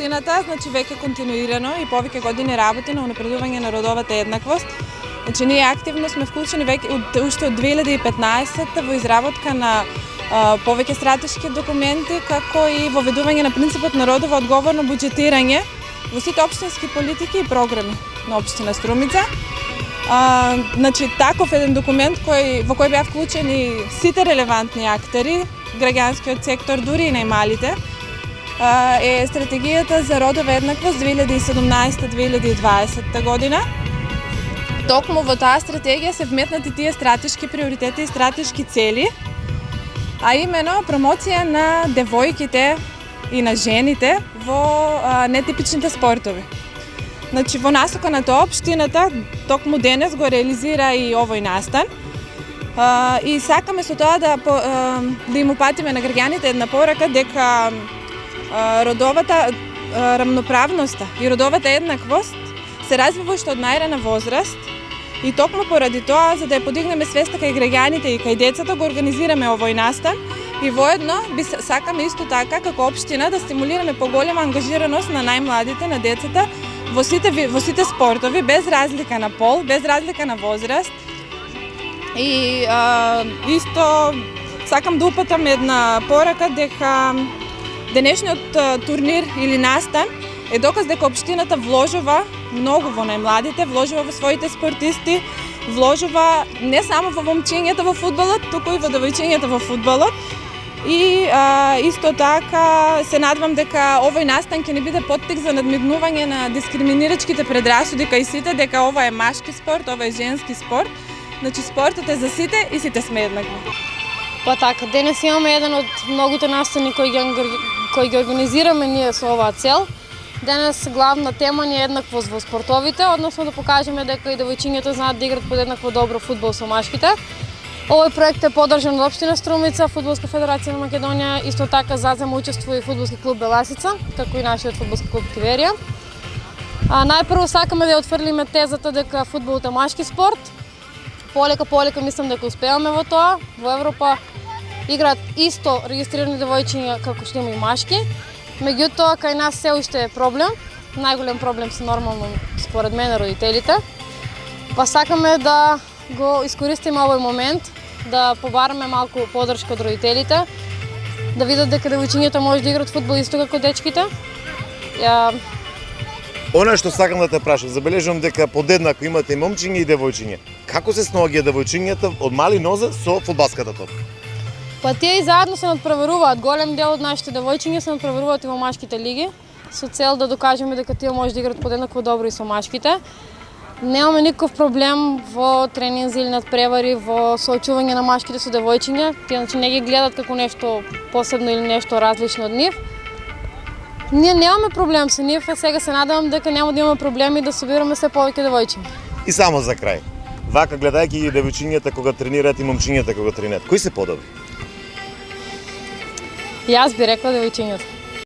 општината, значи веќе континуирано и повеќе години работи на унапредување на родовата еднаквост. Значи ние активно сме вклучени уште од 2015 во изработка на повеќе стратешки документи, како и воведување на принципот на родово одговорно буџетирање во сите општински политики и програми на општина Струмица. Значи таков еден документ во кој беа вклучени сите релевантни актери, граѓанскиот сектор, дури и најмалите, е стратегијата за родова еднаквост 2017-2020 година. Токму во таа стратегија се вметнати тие стратешки приоритети и стратешки цели, а именно промоција на девојките и на жените во нетипичните спортови. Значи, во насока на тоа општината токму денес го реализира и овој настан. И сакаме со тоа да им упатиме на граѓаните една порака дека родовата рамноправноста и родовата еднаквост се развива уште од најрана возраст. И токму поради тоа, за да ја подигнеме свеста кај граѓаните и кај децата, го организираме овој настан и воедно сакаме исто така како општина да стимулираме поголема ангажираност на најмладите, на децата во сите спортови, без разлика на пол, без разлика на возраст. И исто сакам да упатам една порака дека денешниот турнир или настан е доказ дека општината вложува многу во најмладите, вложува во своите спортисти, вложува не само во момчињата во фудбалот, туку и во девојчињата во фудбалот. И исто така се надевам дека овој настан ќе ни биде поттик за надмигнување на дискриминирачките предрасуди кај сите, дека ова е машки спорт, ова е женски спорт. Значи спортот е за сите и сите сме еднакви. Па така, денес имаме еден од многуте настани кои ги организираме ние со оваа цел. Денес главна тема ни е еднаквост во спортовите, односно да покажеме дека и девојчињата знаат да играат подеднакво добро фудбал со машките. Овој проект е поддржан од општина Струмица, Фудбалска федерација на Македонија, исто така зазема учествува и фудбалски клуб Беласица, како и нашиот фудбалски клуб Киверија. Најпрво сакаме да ја отфрлиме тезата дека фудбалот е машки спорт. Полека мислам дека успеваме во тоа. Во Европа играат исто регистрирани девојчиња како што има и машки. Меѓутоа, кај нас се уште е проблем. Најголем проблем се нормално, според мене, родителите. Па сакаме да го искористиме овој момент, да побараме малку поддршка од родителите, да видат дека девојчињата може да играат фудбал исто како дечките. Она што сакам да те прашам, забележувам дека подеднакво имате и момчиња и девојчиња. Како се снаоѓаат девојчињата од мали нозе со фудбалската топка? Па тие и заедно се надпреваруваат. Голем дел од нашите девојчиња се надпреваруваат и во машките лиги, со цел да докажеме дека тие може да играат подеднакво добро и со машките. Немаме никаков проблем во тренинзи или надпревари, во соочување на машките со девојчиња. Тие значи не ги гледат како нешто посебно или нешто различно од нив. Ние немаме проблем со нив, сега се надевам дека нема да имаме проблеми да собираме се повеќе девојчиња. И само за крај. Вака гледајќи и девојчињата кога тренираат и момчињата кога тренираат, кои се подобри? Јас би рекла девојчињата.